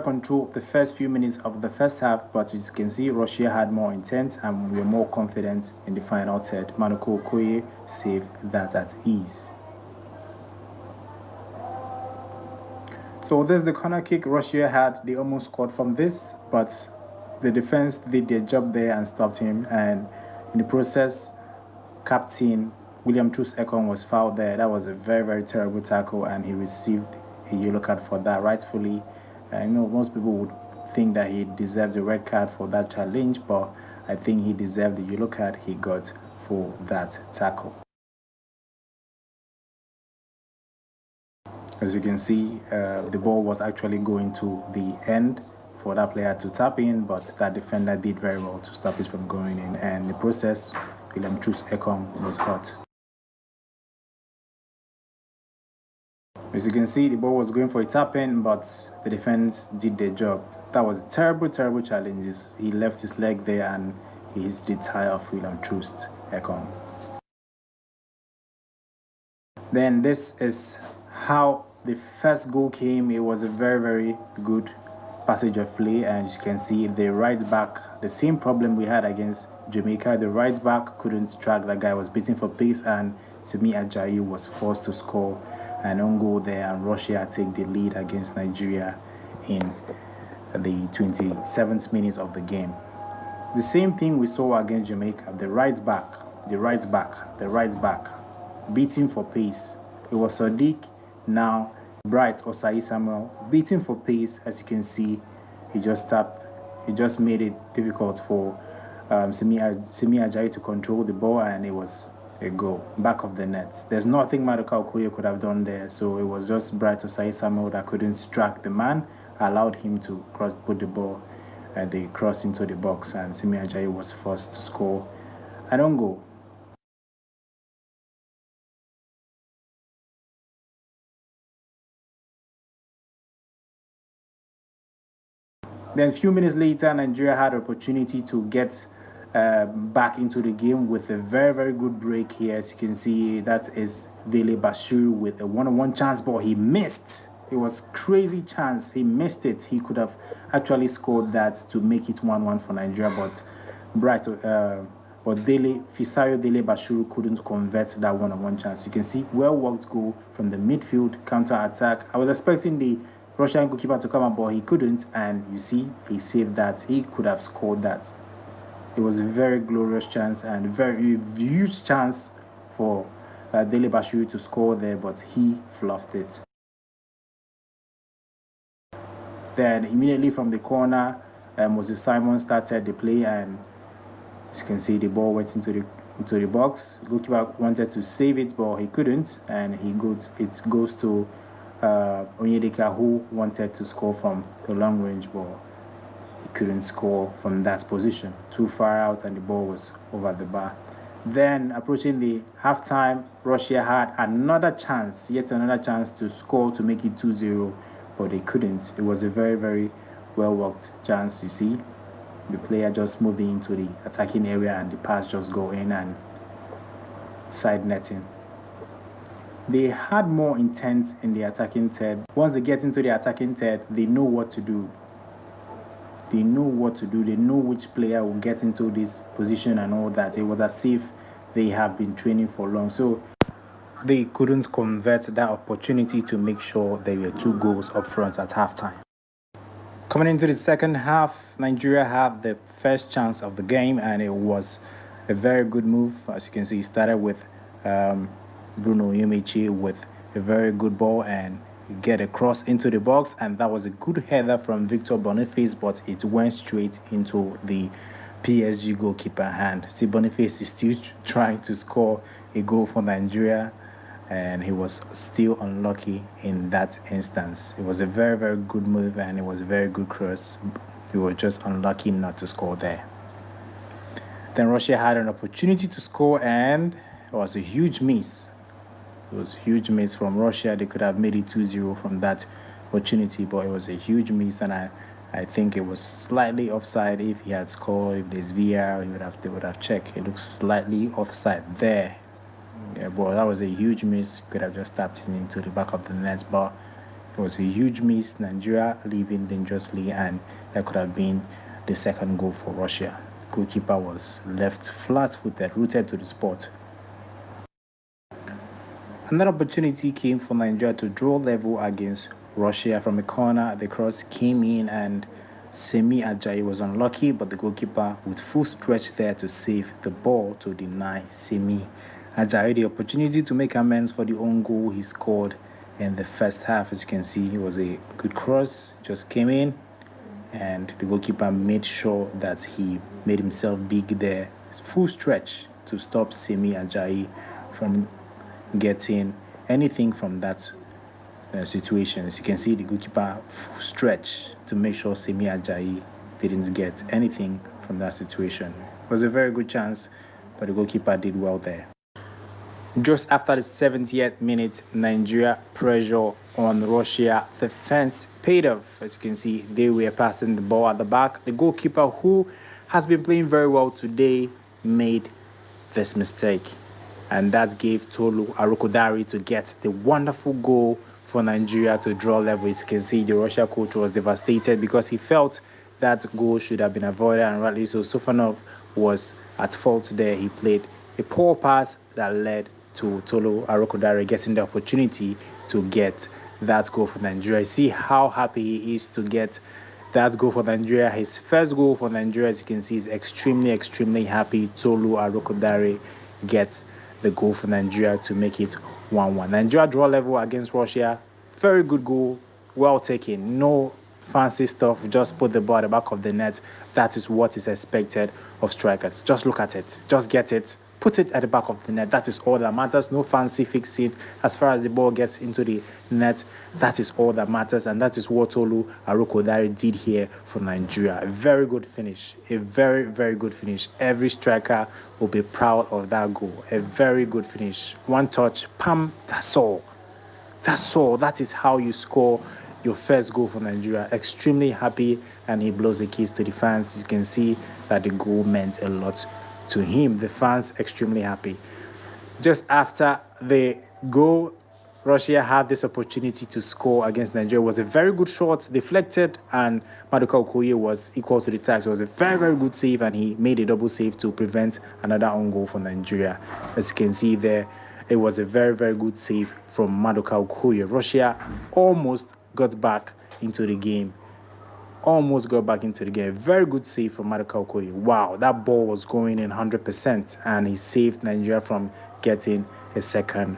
control the first few minutes of the first half, but as you can see, Russia had more intent and we were more confident in the final third. Manuko Okoye saved that at ease. So this is the corner kick Russia had. They almost scored from this, but the defense did their job there and stopped him. And in the process, captain William Troost-Ekong was fouled there. That was a very, very terrible tackle, and he received a yellow card for that, rightfully. I know most people would think that he deserves a red card for that challenge, but I think he deserved the yellow card he got for that tackle. As you can see, the ball was actually going to the end for that player to tap in, but that defender did very well to stop it from going in, and in the process, William Troost-Ekong was hurt. As you can see, the ball was going for a tap in, but the defense did their job. That was a terrible, terrible challenge. He left his leg there and he hit the tire of William Troost-Ekong. Then this is how the first goal came. It was a very, very good passage of play, and as you can see, the right back, the same problem we had against Jamaica, the right back couldn't track. That guy was beating for pace, and Semi Ajayi was forced to score an own goal there, and Russia take the lead against Nigeria in the 27th minute of the game. The same thing we saw against Jamaica. The right back beating for pace. It was Sadiq, now Bright Osayi Samuel beating for pace. As you can see, he just made it difficult for Semi Ajayi to control the ball, and it was a goal, back of the net. There's nothing Maduka Okoye could have done there, so it was just Bright Osayi Samuel that couldn't track the man, allowed him to put the ball and they crossed into the box, and Semi Ajayi was forced to score an own goal. Then a few minutes later, Nigeria had opportunity to get back into the game with a very, very good break here. As you can see, that is Dele Bashiru with a one-on-one chance, but he missed. It was crazy chance. He missed it. He could have actually scored that to make it 1-1 for Nigeria, but Fisayo Dele Bashiru couldn't convert that one-on-one chance. You can see well-worked goal from the midfield, counter-attack. I was expecting the Russian goalkeeper to come up, but he couldn't, and you see, he saved that. He could have scored that. It was a very glorious chance and a very huge chance for Dele Bashiru to score there, but he fluffed it. Then immediately from the corner, Moses Simon started the play, and as you can see, the ball went into the box. The goalkeeper wanted to save it, but he couldn't, and it goes to Onyedika, who wanted to score from the long range ball. He couldn't score from that position, too far out, and the ball was over the bar. Then approaching the halftime, Russia had yet another chance to score to make it 2-0, but they couldn't. It was a very, very well-worked chance. You see, the player just moving into the attacking area and the pass just go in and side netting. They had more intent in the attacking third. Once they get into the attacking third, they know what to do. They know which player will get into this position and all that. It was as if they have been training for long. So they couldn't convert that opportunity to make sure there were 2 goals up front at halftime. Coming into the second half, Nigeria had the first chance of the game, and it was a very good move. As you can see, it started with Bruno Yemichi with a very good ball and get a cross into the box, and that was a good header from Victor Boniface, but it went straight into the PSG goalkeeper hand. See, Boniface is still trying to score a goal for Nigeria, and he was still unlucky in that instance. It was a very, very good move, and it was a very good cross. He was just unlucky not to score there. Then Russia had an opportunity to score, and it was a huge miss. It was a huge miss from Russia. They could have made it 2-0 from that opportunity, but it was a huge miss, and I think it was slightly offside. If he had scored, if there's VR, they would have checked. It looks slightly offside there. Yeah, but that was a huge miss. Could have just tapped it into the back of the net, but It was a huge miss. Nigeria leaving dangerously, and that could have been the second goal for Russia. Goalkeeper was left flat-footed, rooted to the spot. Another opportunity came for Nigeria to draw level against Russia from a corner. The cross came in, and Semi Ajayi was unlucky, but the goalkeeper with full stretch there to save the ball to deny Semi Ajayi the opportunity to make amends for the own goal he scored in the first half. As you can see, it was a good cross, just came in, and the goalkeeper made sure that he made himself big there, full stretch to stop Semi Ajayi from getting anything from that situation. As you can see, the goalkeeper full stretch to make sure Semi Ajayi didn't get anything from that situation. It was a very good chance, but the goalkeeper did well there. Just after the 70th minute, Nigeria pressure on Russia. The fence paid off. As you can see, they were passing the ball at the back. The goalkeeper, who has been playing very well today, made this mistake. And that gave Tolu Arokodare to get the wonderful goal for Nigeria to draw level. As you can see, the Russia coach was devastated because he felt that goal should have been avoided, and rightly so. Sofanov was at fault there. He played a poor pass that led to Tolu Arokodare getting the opportunity to get that goal for Nigeria. See how happy he is to get that goal for Nigeria. His first goal for Nigeria, as you can see, is extremely happy. Tolu Arokodare gets the goal for Nigeria to make it 1-1. Nigeria draw level against Russia. Very good goal, well taken. No fancy stuff, just put the ball at the back of the net. That is what is expected of strikers. Just look at it, just get it, put it at the back of the net. That is all that matters. No fancy fixing. As far as the ball gets into the net, that is all that matters, and that is what Tolu Arokodare did here for Nigeria. A very good finish, a very good finish. Every striker will be proud of that goal. A very good finish. One touch, pam, that's all. That's all. That is how you score your first goal for Nigeria. Extremely happy, and he blows the keys to the fans. You can see that the goal meant a lot to him. The fans extremely happy. Just after the goal, Russia had this opportunity to score against Nigeria. It was a very good shot, deflected, and Maduka Okoye was equal to the task. It was a very good save, and he made a double save to prevent another own goal for Nigeria. As you can see there, it was a very good save from Maduka Okoye. Russia almost got back into the game. Very good save from Maduka Okoye. Wow, that ball was going in 100%, and he saved Nigeria from getting a second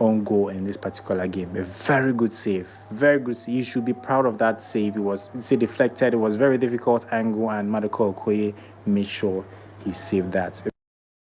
own goal in this particular game. A very good save. Very good. You should be proud of that save. It's deflected. It was very difficult angle, and Maduka Okoye made sure he saved that.